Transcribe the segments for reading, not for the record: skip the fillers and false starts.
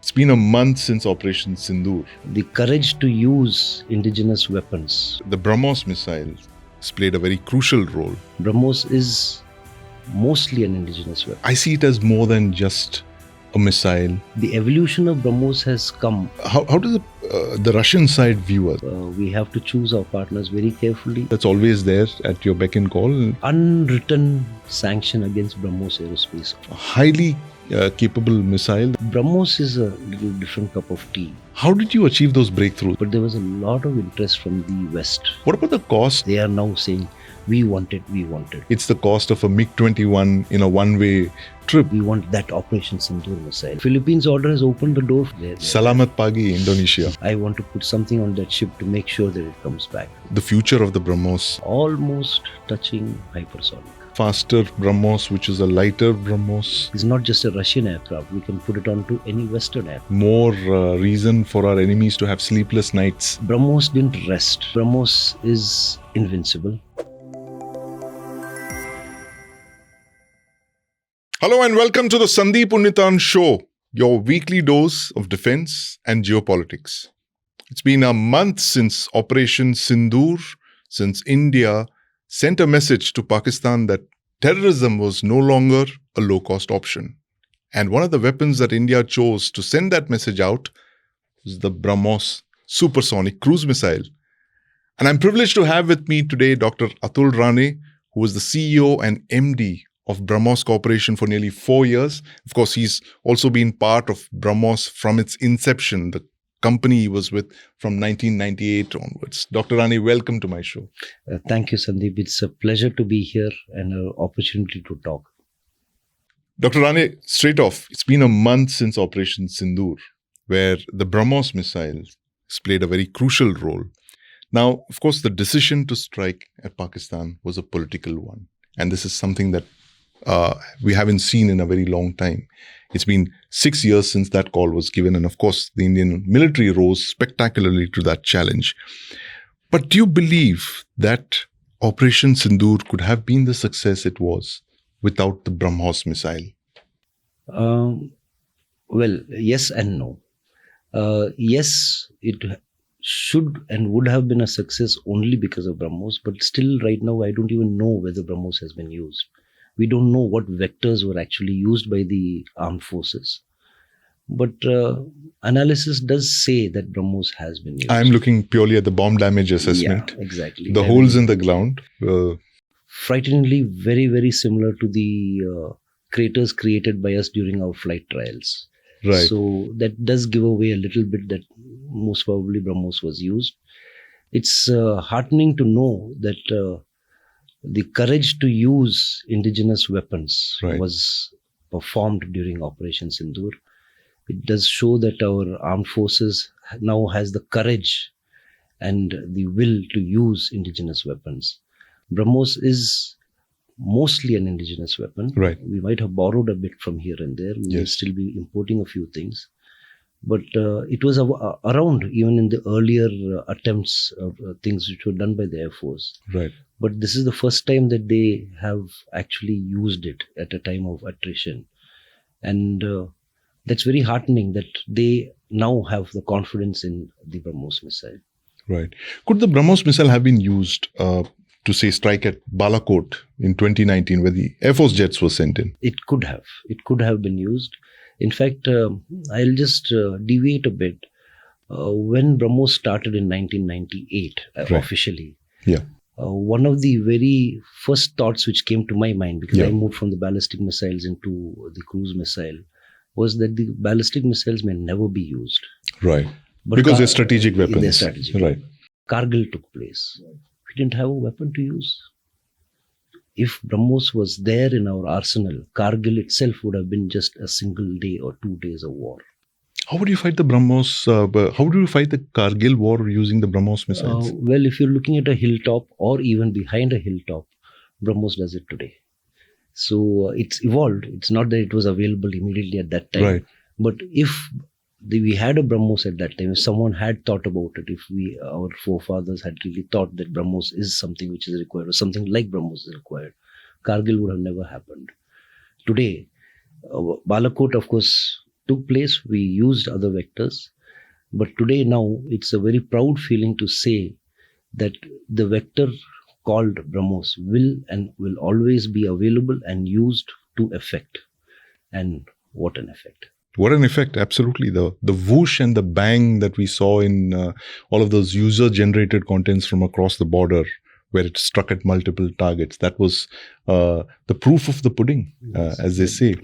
It's been a month since Operation Sindoor. The courage to use indigenous weapons. The BrahMos missile has played a very crucial role. BrahMos is mostly an indigenous weapon. I see it as more than just a missile. The evolution of BrahMos has come. How does the Russian side view us? We have to choose our partners very carefully. That's always there at your beck and call. Unwritten sanction against BrahMos Aerospace. A highly capable missile. BrahMos is a little different cup of tea. How did you achieve those breakthroughs? But there was a lot of interest from the West. What about the cost? They are now saying, we want it, we want it. It's the cost of a MiG-21 in a one-way trip. We want that Operation Sindoor missile. Philippines order has opened the door. Salamat Pagi, Indonesia. I want to put something on that ship to make sure that it comes back. The future of the BrahMos. Almost touching hypersonic. Faster BrahMos, which is a lighter BrahMos. It's not just a Russian aircraft. We can put it onto any Western aircraft. More reason for our enemies to have sleepless nights. BrahMos didn't rest. BrahMos is invincible. Hello and welcome to the Sandeep Unnithan Show, your weekly dose of defense and geopolitics. It's been a month since Operation Sindoor, since India sent a message to Pakistan that terrorism was no longer a low-cost option. And one of the weapons that India chose to send that message out was the BrahMos supersonic cruise missile. And I'm privileged to have with me today Dr. Atul Rane, who was the CEO and MD of BrahMos Corporation for nearly 4 years. Of course, he's also been part of BrahMos from its inception, the company he was with from 1998 onwards. Dr. Rane, welcome to my show. Thank you, Sandeep. It's a pleasure to be here and an opportunity to talk. Dr. Rane, straight off, it's been a month since Operation Sindoor, where the BrahMos missile has played a very crucial role. Now, of course, the decision to strike at Pakistan was a political one. And this is something that we haven't seen in a very long time. It's been 6 years since that call was given. And of course, the Indian military rose spectacularly to that challenge. But do you believe that Operation Sindoor could have been the success it was without the BrahMos missile? Well, yes and no. Yes, it should and would have been a success only because of BrahMos. But still, right now, I don't even know whether BrahMos has been used. We don't know what vectors were actually used by the armed forces. But analysis does say that BrahMos has been used. I'm looking purely at the bomb damage assessment. Yeah, exactly. The holes in the ground. Frighteningly very, very similar to the craters created by us during our flight trials. Right. So that does give away a little bit that most probably BrahMos was used. It's heartening to know that the courage to use indigenous weapons was performed during Operation Sindoor. It does show that our armed forces now has the courage and the will to use indigenous weapons. BrahMos is mostly an indigenous weapon. Right. We might have borrowed a bit from here and there. We may still be importing a few things. But it was around even in the earlier attempts of things which were done by the Air Force. Right. But this is the first time that they have actually used it at a time of attrition. And that's very heartening that they now have the confidence in the BrahMos missile. Right. Could the BrahMos missile have been used to say strike at Balakot in 2019 where the Air Force jets were sent in? It could have. It could have been used. In fact, I'll just deviate a bit. When BrahMos started in 1998 officially, one of the very first thoughts which came to my mind, because I moved from the ballistic missiles into the cruise missile, was that the ballistic missiles may never be used. Right. But because they're strategic weapons. They're strategic. Right. Kargil took place. We didn't have a weapon to use. If BrahMos was there in our arsenal, Kargil itself would have been just a single day or 2 days of war. How would you fight the BrahMos? How do you fight the Kargil war using the BrahMos missiles? Well, if you're looking at a hilltop or even behind a hilltop, BrahMos does it today. So it's evolved. It's not that it was available immediately at that time. Right. But if we had a BrahMos at that time, if someone had thought about it, if our forefathers had really thought that BrahMos is something which is required or something like BrahMos is required, Kargil would have never happened. Today, Balakot, of course, took place, we used other vectors. But today now, it's a very proud feeling to say that the vector called BrahMos will always be available and used to effect. And what an effect. What an effect, absolutely. The whoosh and the bang that we saw in all of those user-generated contents from across the border, where it struck at multiple targets, that was the proof of the pudding, as they say.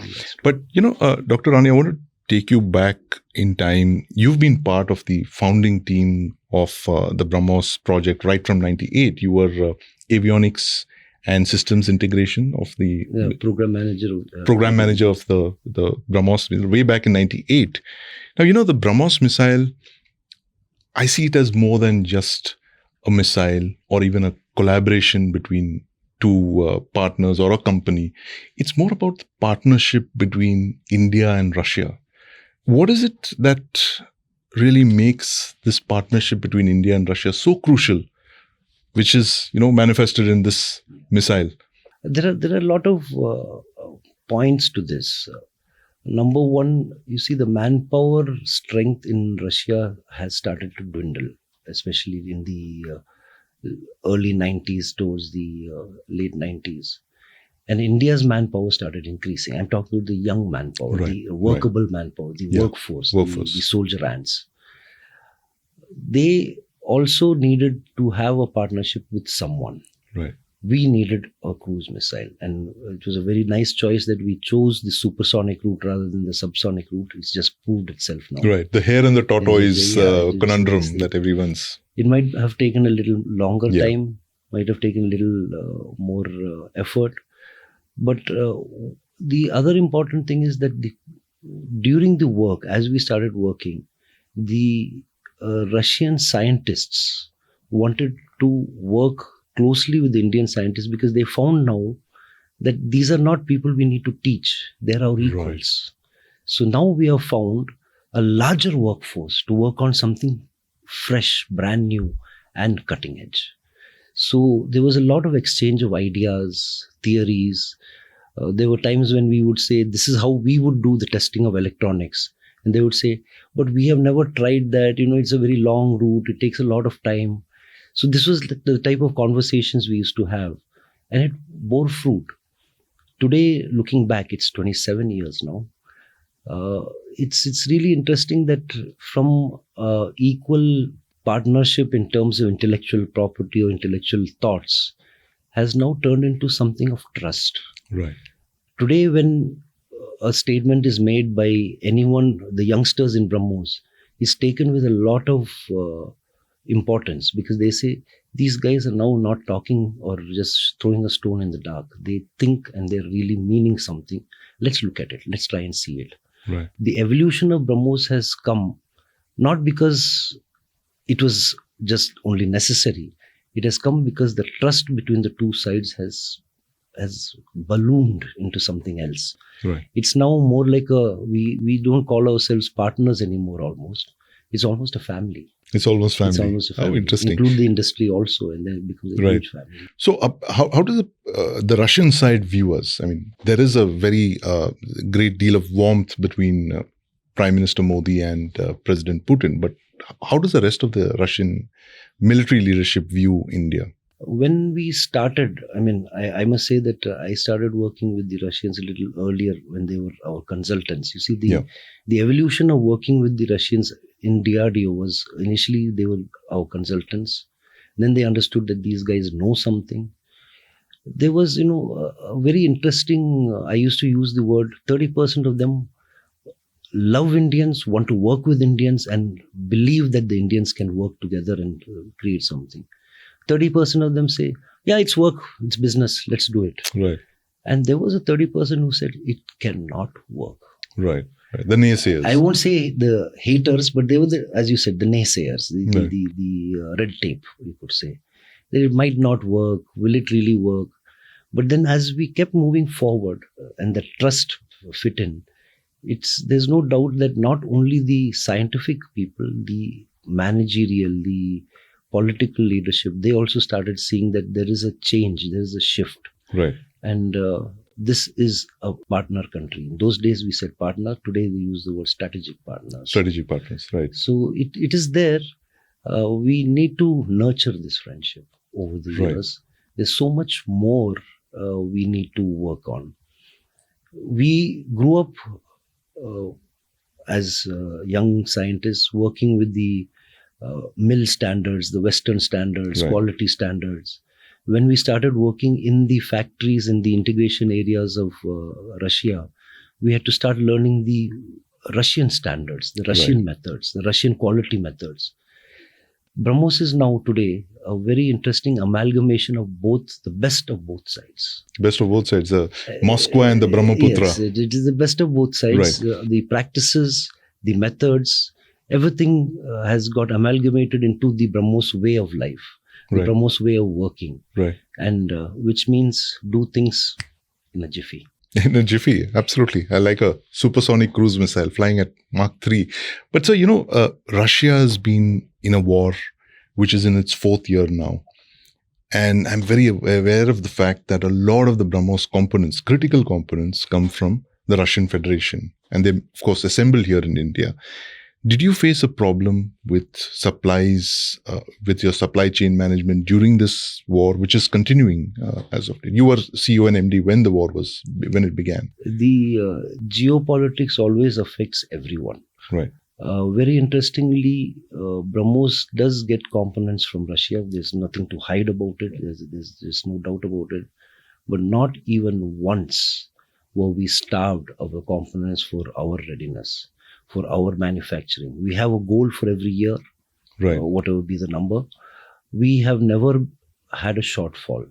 But, Dr. Rane, I want to take you back in time. You've been part of the founding team of the BrahMos project right from 98. You were avionics and systems integration of the program manager of the BrahMos way back in 98. Now, the BrahMos missile, I see it as more than just a missile or even a collaboration between two partners or a company. It's more about the partnership between India and Russia. What is it that really makes this partnership between India and Russia so crucial, which is, manifested in this missile? There are a lot of points to this. Number one, you see the manpower strength in Russia has started to dwindle, especially in the early 90s towards the late 90s. And India's manpower started increasing. I'm talking about the young manpower, the workable manpower, the workforce, the soldier ants. They also needed to have a partnership with someone. Right. We needed a cruise missile, and it was a very nice choice that we chose the supersonic route rather than the subsonic route. It's just proved itself now. Right. The hare and the tortoise conundrum that everyone's... It might have taken a little longer time, might have taken a little more effort. But the other important thing is that during the work, as we started working, the Russian scientists wanted to work closely with the Indian scientists because they found now that these are not people we need to teach. They're our equals. Right. So now we have found a larger workforce to work on something fresh, brand new, and cutting edge. So there was a lot of exchange of ideas, theories. There were times when we would say, this is how we would do the testing of electronics. And they would say, but we have never tried that. It's a very long route. It takes a lot of time. So this was the type of conversations we used to have. And it bore fruit. Today, looking back, it's 27 years now. It's really interesting that from equal partnership in terms of intellectual property or intellectual thoughts has now turned into something of trust. Right. Today, when a statement is made by anyone, the youngsters in BrahMos, is taken with a lot of importance because they say, these guys are now not talking or just throwing a stone in the dark. They think and they're really meaning something. Let's look at it. Let's try and see it. Right. The evolution of BrahMos has come not because it was just only necessary. It has come because the trust between the two sides has ballooned into something else. Right. It's now more like we don't call ourselves partners anymore almost. It's almost a family. It's almost family. It's almost a family. How interesting. Include the industry also, and then it becomes a huge family. So how does the Russian side view us? I mean, there is a very great deal of warmth between Prime Minister Modi and President Putin, but how does the rest of the Russian military leadership view India? When we started, I must say that I started working with the Russians a little earlier when they were our consultants. You see, the evolution of working with the Russians in DRDO was initially they were our consultants. Then they understood that these guys know something. There was, a very interesting, I used to use the word, 30% of them love Indians, want to work with Indians and believe that the Indians can work together and create something. 30% of them say, yeah, it's work, it's business, let's do it. Right. And there was a 30% who said, it cannot work. Right. The naysayers. I won't say the haters, but they were, as you said, the naysayers, the red tape, you could say. That it might not work, will it really work? But then as we kept moving forward and the trust fit in, there's no doubt that not only the scientific people, the managerial, the political leadership, they also started seeing that there is a change, there is a shift. Right. And this is a partner country. In those days, we said partner. Today, we use the word strategic partners. Strategic partners, right. So it is there. We need to nurture this friendship over the Right. years. There's so much more we need to work on. We grew up as young scientists working with the mill standards, the Western standards, Right. quality standards. When we started working in the factories, in the integration areas of Russia, we had to start learning the Russian standards, the Russian Right. methods, the Russian quality methods. BrahMos is now today a very interesting amalgamation of both, the best of both sides. Best of both sides, the Moscow and the Brahmaputra. Yes, it is the best of both sides. The practices, the methods, everything has got amalgamated into the BrahMos way of life, the Right. BrahMos way of working, Right. and which means do things in a jiffy. In a jiffy, absolutely. I like a supersonic cruise missile flying at Mach 3. But so, Russia has been in a war which is in its fourth year now. And I'm very aware of the fact that a lot of the BrahMos components, critical components, come from the Russian Federation. And they, of course, assemble here in India. Did you face a problem with supplies, with your supply chain management during this war, which is continuing as of today? You were CEO and MD when it began. The geopolitics always affects everyone. Right. Very interestingly, BrahMos does get components from Russia. There's nothing to hide about it. There's no doubt about it. But not even once were we starved of the components for our readiness, for our manufacturing. We have a goal for every year, Right. whatever be the number. We have never had a shortfall.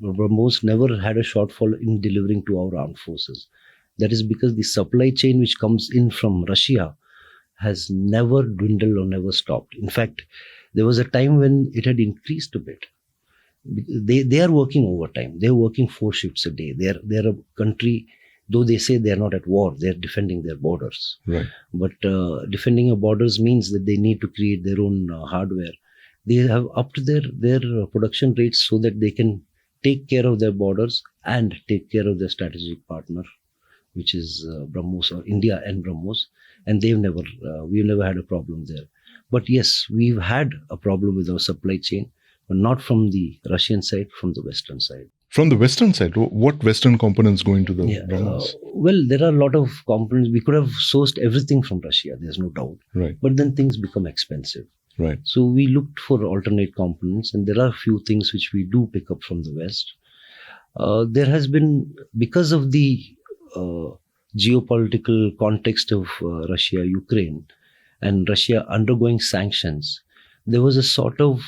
BrahMos never had a shortfall in delivering to our armed forces. That is because the supply chain which comes in from Russia has never dwindled or never stopped. In fact, there was a time when it had increased a bit. They are working overtime. They're working 4 shifts a day. They're a country, though they say they're not at war, they're defending their borders. Right. But defending your borders means that they need to create their own hardware. They have upped their production rates so that they can take care of their borders and take care of their strategic partner, which is BrahMos, or India and BrahMos. And we've never had a problem there. But yes, we've had a problem with our supply chain, but not from the Russian side, from the Western side. From the Western side, what Western components go into the BrahMos? Well, there are a lot of components. We could have sourced everything from Russia, there's no doubt. Right. But then things become expensive. Right. So we looked for alternate components, and there are a few things which we do pick up from the West. There has been, because of the geopolitical context of Russia, Ukraine, and Russia undergoing sanctions, there was a sort of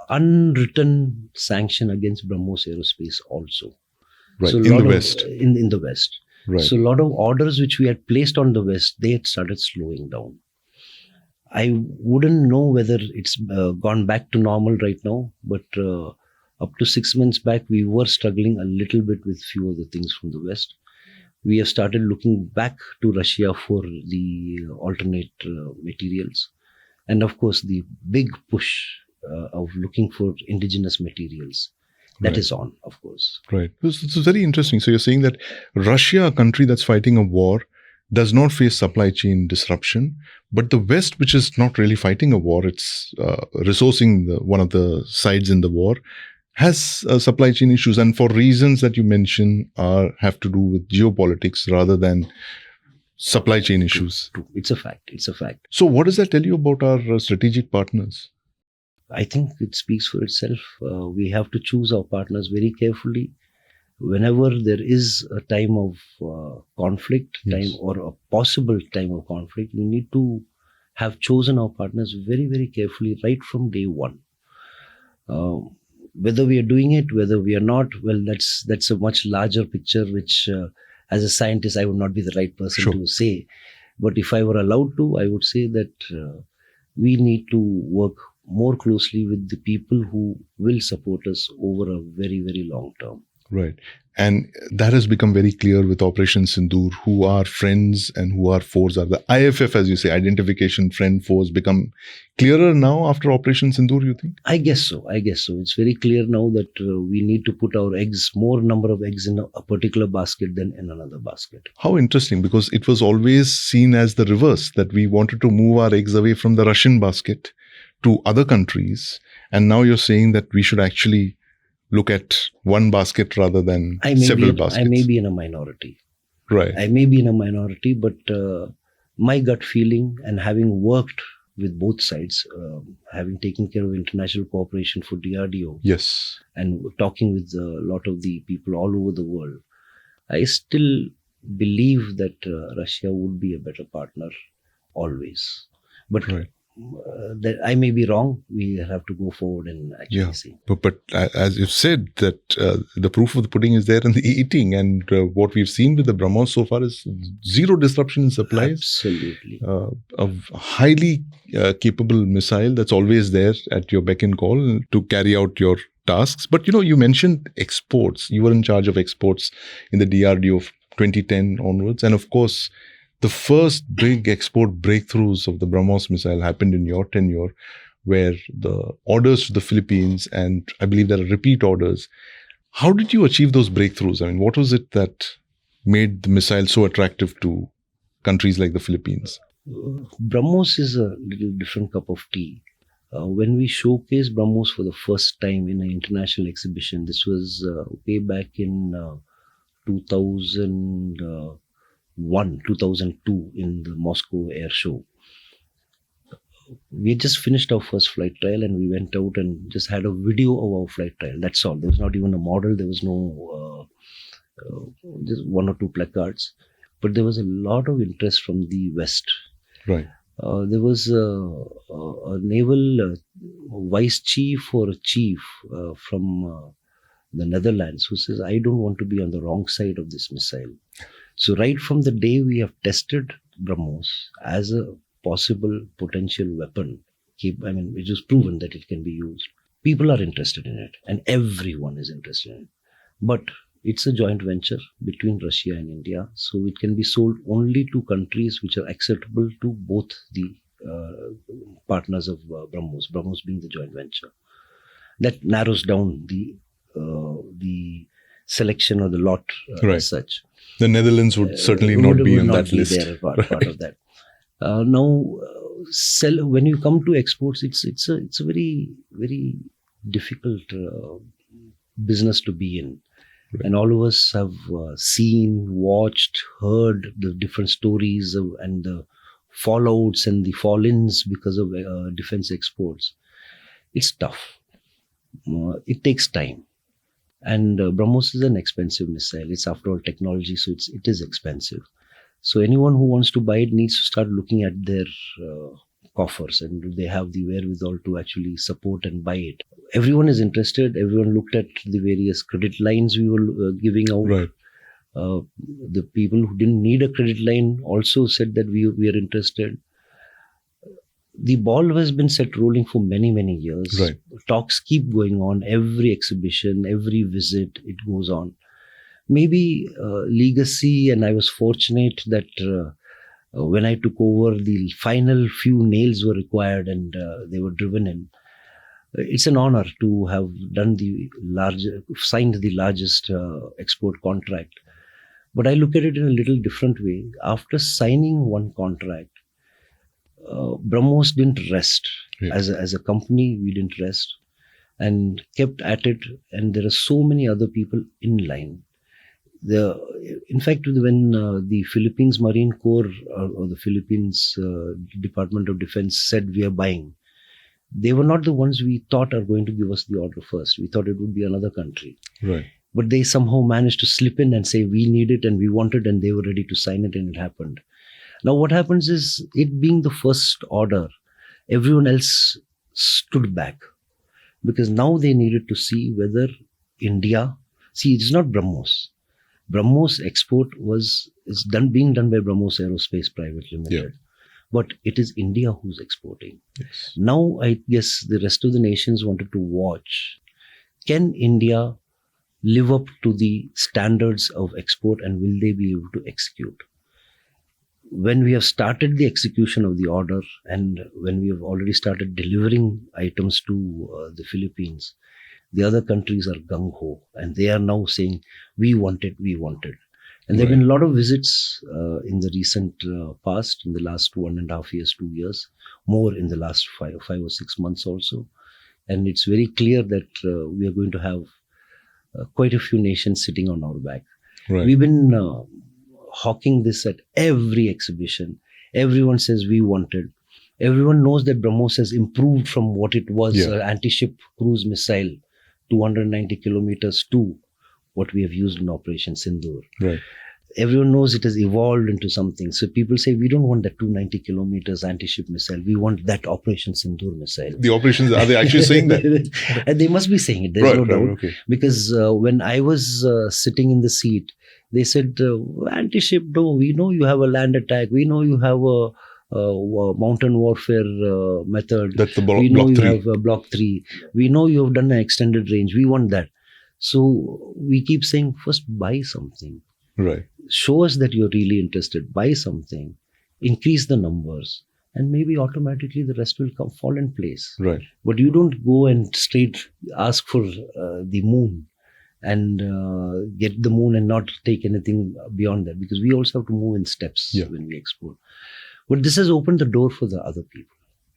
unwritten sanction against BrahMos Aerospace also. Right. So In the West. In the West. Right. So a lot of orders which we had placed on the West, they had started slowing down. I wouldn't know whether it's gone back to normal right now, but up to 6 months back, we were struggling a little bit with few of the things from the West. We have started looking back to Russia for the alternate materials. And of course, the big push of looking for indigenous materials. That Right. is on, of course. Right. This is very interesting. So you're saying that Russia, a country that's fighting a war, does not face supply chain disruption, but the West, which is not really fighting a war, it's resourcing one of the sides in the war, has supply chain issues, and for reasons that you mentioned have to do with geopolitics rather than supply chain issues. True. It's a fact. It's a fact. So what does that tell you about our strategic partners? I think it speaks for itself. We have to choose our partners very carefully. Whenever there is a time of conflict, Yes. time or a possible time of conflict, we need to have chosen our partners very, very carefully right from day one. Whether we are doing it, whether we are not, well, that's a much larger picture, which as a scientist, I would not be the right person Sure. to say. But if I were allowed to, I would say that we need to work more closely with the people who will support us over a very, very long term. Right. And that has become very clear with Operation Sindoor, who are friends and who are foes are. The IFF, as you say, identification, friend, foes, become clearer now after Operation Sindoor, you think? I guess so. It's very clear now that we need to put our eggs, more number of eggs in a particular basket than in another basket. How interesting, because it was always seen as the reverse, that we wanted to move our eggs away from the Russian basket to other countries. And now you're saying that we should actually look at one basket rather than several baskets. I may be in a minority. Right. I may be in a minority, but my gut feeling, and having worked with both sides, having taken care of international cooperation for DRDO, Yes. and talking with a lot of the people all over the world, I still believe that Russia would be a better partner always. But Right. that I may be wrong. We have to go forward and actually see. But as you've said, that the proof of the pudding is there in the eating, and what we've seen with the BrahMos so far is zero disruption in supplies. Absolutely. A highly capable missile that's always there at your beck and call to carry out your tasks. But you mentioned exports. You were in charge of exports in the DRDO of 2010 onwards, and of course, the first big export breakthroughs of the BrahMos missile happened in your tenure, where the orders to the Philippines, and I believe there are repeat orders. How did you achieve those breakthroughs? I mean, what was it that made the missile so attractive to countries like the Philippines? BrahMos is a little different cup of tea. When we showcased BrahMos for the first time in an international exhibition, this was way back in 2002 in the Moscow Air Show. We had just finished our first flight trial, and we went out and just had a video of our flight trial. That's all. There was not even a model. There was no just one or two placards. But there was a lot of interest from the West. Right. There was a naval vice chief or a chief from the Netherlands who says, I don't want to be on the wrong side of this missile. So right from the day we have tested BrahMos as a possible potential weapon, it was proven that it can be used. People are interested in it, and everyone is interested in it. But it's a joint venture between Russia and India, so it can be sold only to countries which are acceptable to both the partners of BrahMos, BrahMos being the joint venture. That narrows down the selection or the lot as such. The Netherlands would certainly not be on that list. There, part of that. Now, when you come to exports, it's a very, very difficult business to be in. Right. And all of us have seen, watched, heard the different stories and the fallouts and the fall-ins because of defense exports. It's tough. It takes time. And BrahMos is an expensive missile. It's after all technology, so it is expensive. So anyone who wants to buy it needs to start looking at their coffers, and do they have the wherewithal to actually support and buy it. Everyone is interested. Everyone looked at the various credit lines we were giving out. Right. The people who didn't need a credit line also said that we are interested. The ball has been set rolling for many, many years. Right. Talks keep going on. Every exhibition, every visit, it goes on. Maybe legacy, and I was fortunate that when I took over, the final few nails were required and they were driven in. It's an honor to have signed the largest export contract. But I look at it in a little different way. After signing one contract, BrahMos didn't rest. Yeah. As a company, we didn't rest and kept at it. And there are so many other people in line. In fact, when the Philippines Marine Corps or the Philippines Department of Defense said we are buying, they were not the ones we thought are going to give us the order first. We thought it would be another country. Right. But they somehow managed to slip in and say we need it and we want it, and they were ready to sign it, and it happened. Now what happens is, it being the first order, everyone else stood back because now they needed to see whether India, it is not BrahMos. BrahMos export is being done by BrahMos Aerospace Private Limited. Yeah. But it is India who's exporting. Yes. Now I guess the rest of the nations wanted to watch, can India live up to the standards of export, and will they be able to execute? When we have started the execution of the order, and when we have already started delivering items to the Philippines, the other countries are gung-ho, and they are now saying, we want it, we want it. And there have been a lot of visits in the recent past, in the last 1.5 years, 2 years, more in the last five or 6 months also. And it's very clear that we are going to have quite a few nations sitting on our back. Right. We've been hawking this at every exhibition. Everyone says we want it. Everyone knows that BrahMos has improved from what it was, anti-ship cruise missile, 290 kilometers, to what we have used in Operation Sindoor. Right. Everyone knows it has evolved into something. So people say, we don't want that 290 kilometers anti-ship missile. We want that Operation Sindoor missile. The operations, are they actually saying that? And they must be saying it. There's no doubt. Okay. Because when I was sitting in the seat, they said, anti-ship, no, we know you have a land attack. We know you have a mountain warfare method. That's the we know block you 3. have block 3. We know you have done an extended range. We want that. So we keep saying, first buy something. Right. Show us that you're really interested. Buy something. Increase the numbers. And maybe automatically the rest will fall in place. Right. But you don't go and straight ask for the moon and get the moon and not take anything beyond that, because we also have to move in steps when we export. But this has opened the door for the other people.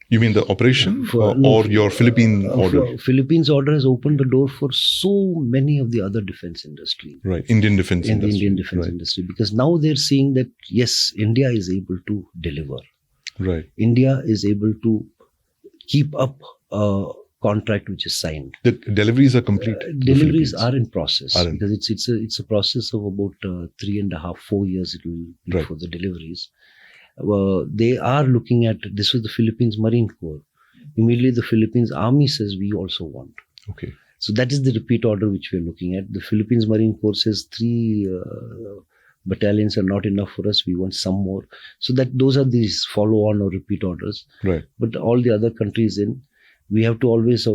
You mean the operation or your Philippine order? Philippines order has opened the door for so many of the other defense industry. Right, Indian defense industry. The Indian defense industry. Because now they're seeing that, yes, India is able to deliver. Right. India is able to keep up a contract which is signed. The deliveries are complete? Deliveries are in process. Because it's a process of about 3.5-4 years it will be for the deliveries. They are looking at, this was the Philippines Marine Corps. Immediately the Philippines Army says, we also want. Okay. So that is the repeat order which we are looking at. The Philippines Marine Corps says 3 battalions are not enough for us. We want some more. So that those are these follow-on or repeat orders. Right. But all the other countries we have to always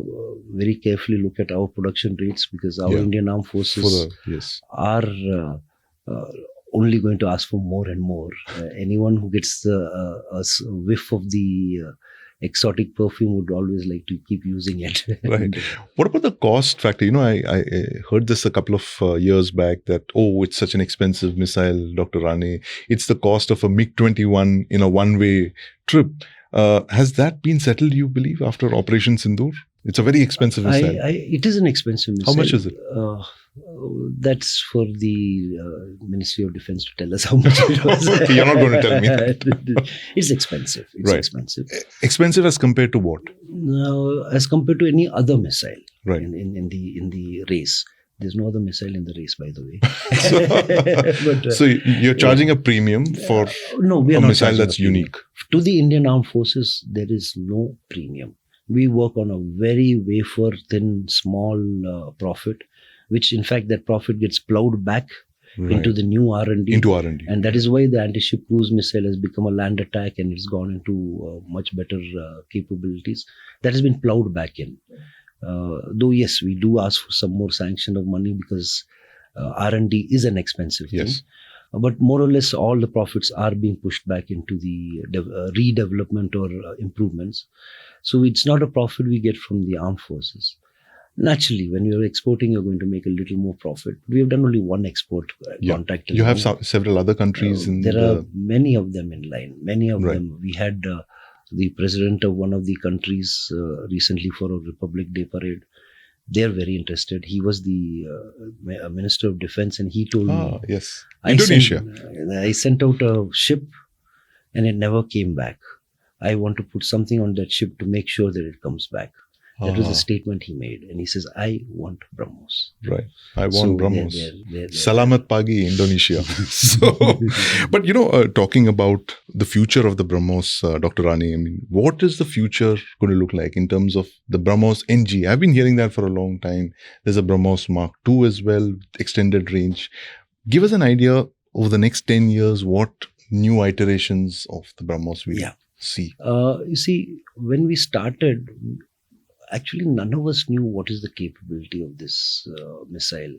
very carefully look at our production rates, because our Indian Armed Forces are only going to ask for more and more. Anyone who gets a whiff of the exotic perfume would always like to keep using it. Right. What about the cost factor? I heard this a couple of years back that, it's such an expensive missile, Dr. Rane. It's the cost of a MiG-21 in a one-way trip. Has that been settled, you believe, after Operation Sindoor? It's a very expensive missile. It is an expensive missile. How much is it? That's for the Ministry of Defense to tell us how much it was. Okay, you're not going to tell me that. It's expensive. It's expensive. Expensive as compared to what? As compared to any other missile in the race. There's no other missile in the race, by the way. So you're charging a premium for we are a not missile that's unique? To the Indian Armed Forces, there is no premium. We work on a very wafer-thin, small profit, which in fact that profit gets plowed back into the new R&D. Into R&D. And that is why the anti-ship cruise missile has become a land attack and it's gone into much better capabilities. That has been plowed back in. Though yes, we do ask for some more sanction of money, because R&D is an expensive thing. But more or less all the profits are being pushed back into the redevelopment or improvements. So it's not a profit we get from the armed forces. Naturally, when you're exporting, you're going to make a little more profit. We have done only one export contract. You have several other countries. There are many of them in line. Many of them. We had the president of one of the countries recently for a Republic Day parade. They're very interested. He was the Minister of Defense, and he told me, yes, Indonesia. I sent out a ship and it never came back. I want to put something on that ship to make sure that it comes back. That was a statement he made. And he says, I want BrahMos. Right. I want BrahMos. Salamat pagi, Indonesia. But, talking about the future of the BrahMos, Dr. Rane, I mean, what is the future going to look like in terms of the BrahMos NG? I've been hearing that for a long time. There's a BrahMos Mark II as well, extended range. Give us an idea over the next 10 years, what new iterations of the BrahMos we see. You see, when we started, actually none of us knew what is the capability of this missile.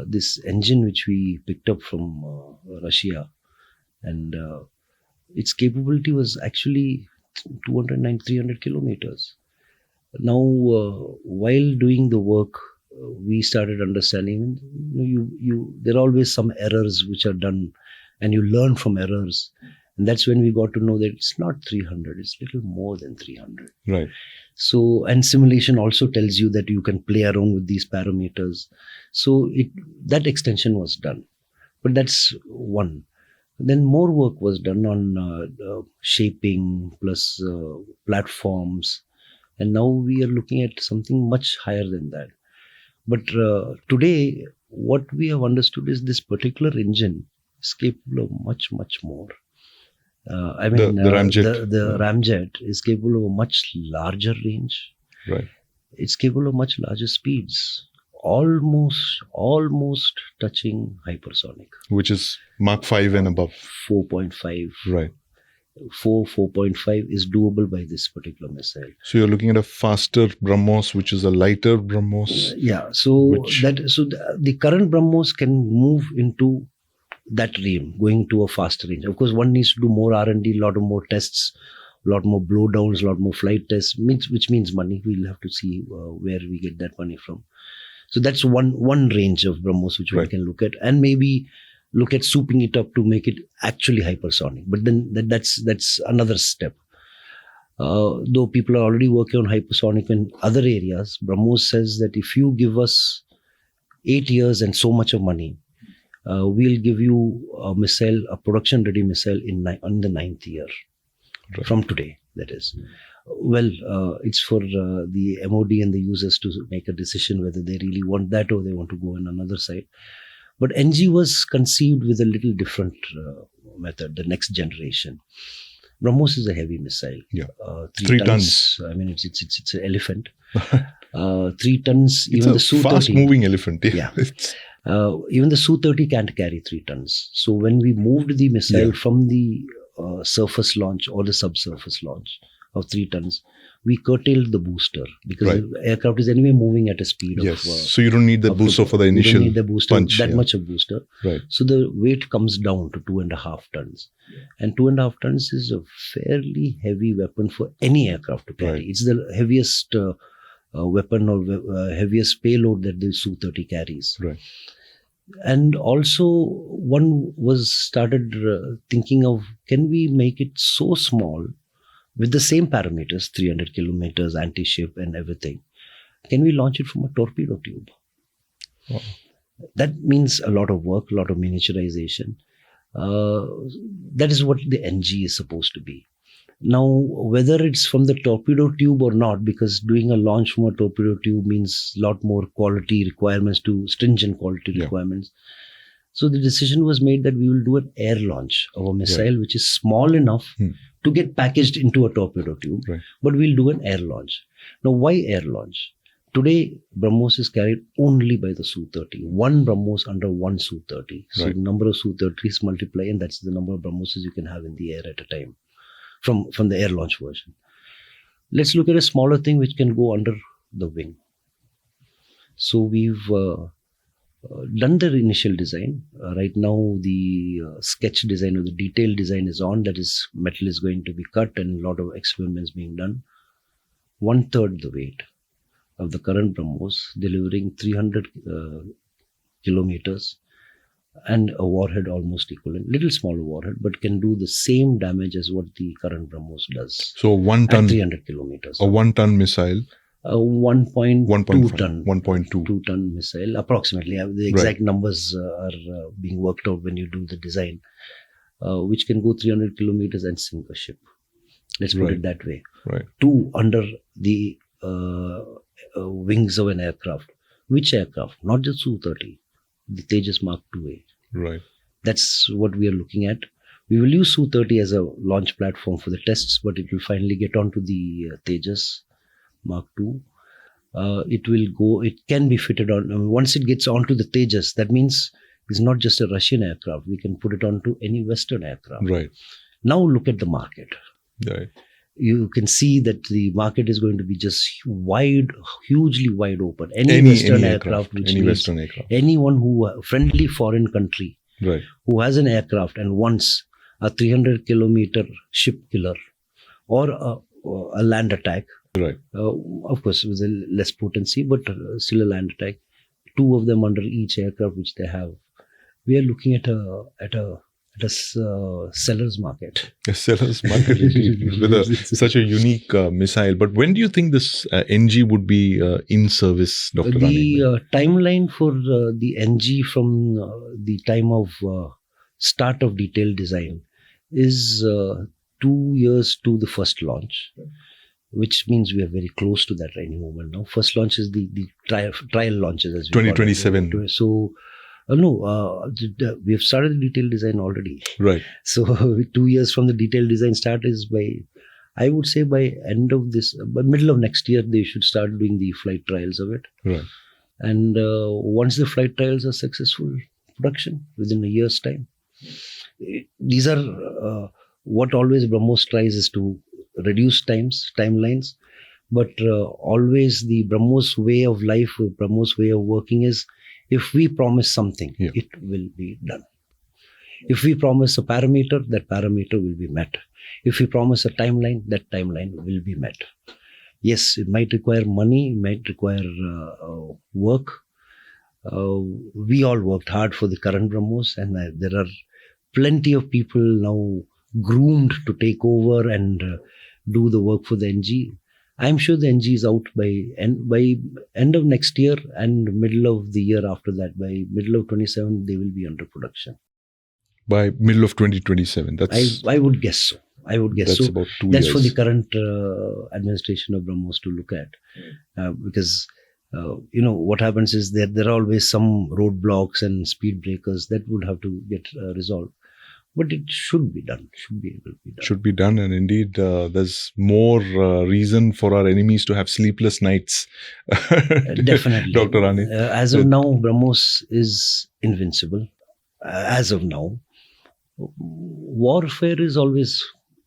this engine which we picked up from Russia, and its capability was actually 209, 300 kilometers. Now, while doing the work, we started understanding there are always some errors which are done, and you learn from errors. And that's when we got to know that it's not 300, it's a little more than 300. Right. So, and simulation also tells you that you can play around with these parameters. So that extension was done. But that's one. Then more work was done on shaping plus platforms. And now we are looking at something much higher than that. But today, what we have understood is this particular engine is capable of much, much more. I mean, the Ramjet. The Ramjet is capable of a much larger range. Right. It's capable of much larger speeds, almost touching hypersonic. Which is Mach 5 and above. 4.5. Right. 4.5 is doable by this particular missile. So you're looking at a faster BrahMos, which is a lighter BrahMos. Yeah. So the current BrahMos can move into that range, going to a faster range. Of course, one needs to do more R&D, a lot of more tests, a lot more blowdowns, a lot more flight tests, which means money. We'll have to see where we get that money from. So that's one range of BrahMos which we can look at, and maybe look at souping it up to make it actually hypersonic. But then that's another step. Though people are already working on hypersonic in other areas, BrahMos says that if you give us 8 years and so much of money, we'll give you a missile, a production-ready missile in the 9th year. Right. From today, that is. Well, it's for the MOD and the users to make a decision whether they really want that or they want to go on another side. But NG was conceived with a little different method, the next generation. BrahMos is a heavy missile. Yeah. 3 tons. I mean, it's an elephant. 3 tons. It's even the Su-30. Fast-moving elephant. Yeah. Even the Su-30 can't carry 3 tons. So when we moved the missile from the surface launch or the subsurface launch of 3 tons, we curtailed the booster because the aircraft is anyway moving at a speed of... So you don't need the booster for the initial you don't need the booster, punch. That much of booster. Right. So the weight comes down to 2.5 tons. And 2.5 tons is a fairly heavy weapon for any aircraft to carry. It's the heaviest weapon or heaviest payload that the Su-30 carries. Right. And also one was started thinking of, can we make it so small with the same parameters, 300 kilometers, anti-ship and everything? Can we launch it from a torpedo tube? Wow. That means a lot of work, a lot of miniaturization. That is what the NG is supposed to be. Now, whether it's from the torpedo tube or not, because doing a launch from a torpedo tube means a lot more quality requirements, stringent quality requirements. So the decision was made that we will do an air launch of a missile which is small enough to get packaged into a torpedo tube, but we'll do an air launch. Now, why air launch? Today, BrahMos is carried only by the Su-30. One BrahMos under one Su-30. So the number of Su-30s multiply, and that's the number of BrahMoses you can have in the air at a time. From the air launch version. Let's look at a smaller thing which can go under the wing. So we've done the initial design. Right now the sketch design or the detailed design is on. That is, metal is going to be cut and a lot of experiments being done. 1/3 the weight of the current BrahMos, delivering 300 kilometers. And a warhead almost equivalent, little smaller warhead, but can do the same damage as what the current BrahMos does. So 1 ton, 300 kilometers. A 1 ton missile. 1.2 ton. 1.2. 2 ton missile, approximately. The exact numbers are being worked out when you do the design, which can go 300 kilometers and sink a ship. Let's put it that way. Right. 2 under the wings of an aircraft. Which aircraft? Not just Su-30. The Tejas Mark 2A. Right. That's what we are looking at. We will use Su-30 as a launch platform for the tests, but it will finally get onto the Tejas Mark 2. It can be fitted on, once it gets onto the Tejas, that means it's not just a Russian aircraft. We can put it onto any Western aircraft. Right. Now look at the market. Right. you can see that the market is going to be just hugely wide open. Any aircraft which needs anyone friendly foreign country right, who has an aircraft and wants a 300-kilometer ship killer or a land attack, right, of course with a less potency, but still a land attack, 2 of them under each aircraft which they have. We are looking at a seller's market. A seller's market indeed, with such a unique missile. But when do you think this NG would be in service, Dr. Rane? The timeline for the NG from the time of start of detailed design is 2 years to the first launch, which means we are very close to that any moment now. First launch is the trial launches, as we 2027. So we have started the detailed design already. Right. So 2 years from the detailed design start is I would say by middle of next year, they should start doing the flight trials of it. Right. And once the flight trials are successful, production within a year's time. These are what always BrahMos tries is to reduce timelines, but always the BrahMos way of life, BrahMos way of working is, if we promise something, it will be done. If we promise a parameter, that parameter will be met. If we promise a timeline, that timeline will be met. Yes, it might require money, it might require work. We all worked hard for the current BrahMos, and there are plenty of people now groomed to take over and do the work for the NG. I'm sure the NG is out by end of next year and middle of the year after that. By middle of 27, they will be under production. By middle of 2027, I would guess so. That's about 2 years. That's for the current administration of BrahMos to look at, because what happens is there are always some roadblocks and speed breakers that would have to get resolved. But it should be done, should be able to be done. Should be done, and indeed there's more reason for our enemies to have sleepless nights. Definitely. Dr. Rane. As of now, BrahMos is invincible. As of now. Warfare is always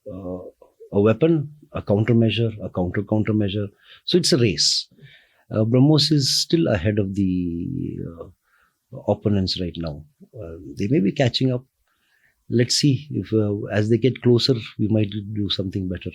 a weapon, a countermeasure, a countermeasure. So it's a race. BrahMos is still ahead of the opponents right now. They may be catching up. Let's see if as they get closer, we might do something better.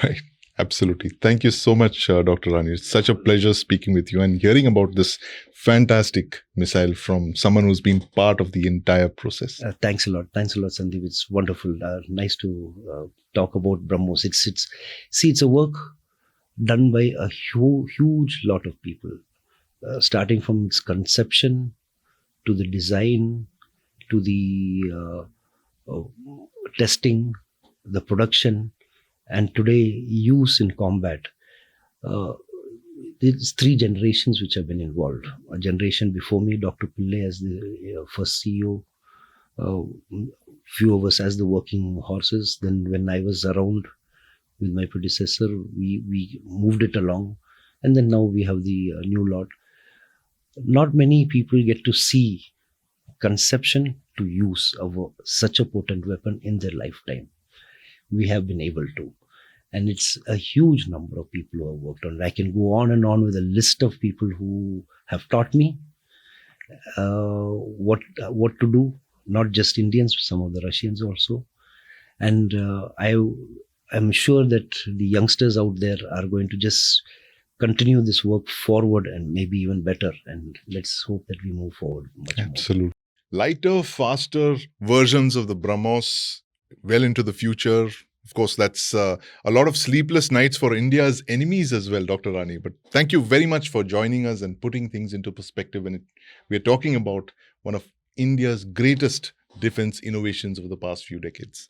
Right. Absolutely. Thank you so much, Dr. Rane. It's such a pleasure speaking with you and hearing about this fantastic missile from someone who's been part of the entire process. Thanks a lot. Thanks a lot, Sandeep. It's wonderful. Nice to talk about BrahMos. It's a work done by a huge lot of people, starting from its conception to the design to the testing, the production, and today use in combat. There's 3 generations which have been involved. A generation before me, Dr. Pillai as the first CEO, few of us as the working horses. Then when I was around with my predecessor, we moved it along, and then now we have the new lot. Not many people get to see conception to use of such a potent weapon in their lifetime. We have been able to, and it's a huge number of people who have worked on it. I can go on and on with a list of people who have taught me what to do. Not just Indians, some of the Russians also, and I'm sure that the youngsters out there are going to just continue this work forward and maybe even better. And let's hope that we move forward much more. Absolutely. Lighter, faster versions of the BrahMos well into the future. Of course, that's a lot of sleepless nights for India's enemies as well, Dr. Rane. But thank you very much for joining us and putting things into perspective. And we're talking about one of India's greatest defense innovations of the past few decades.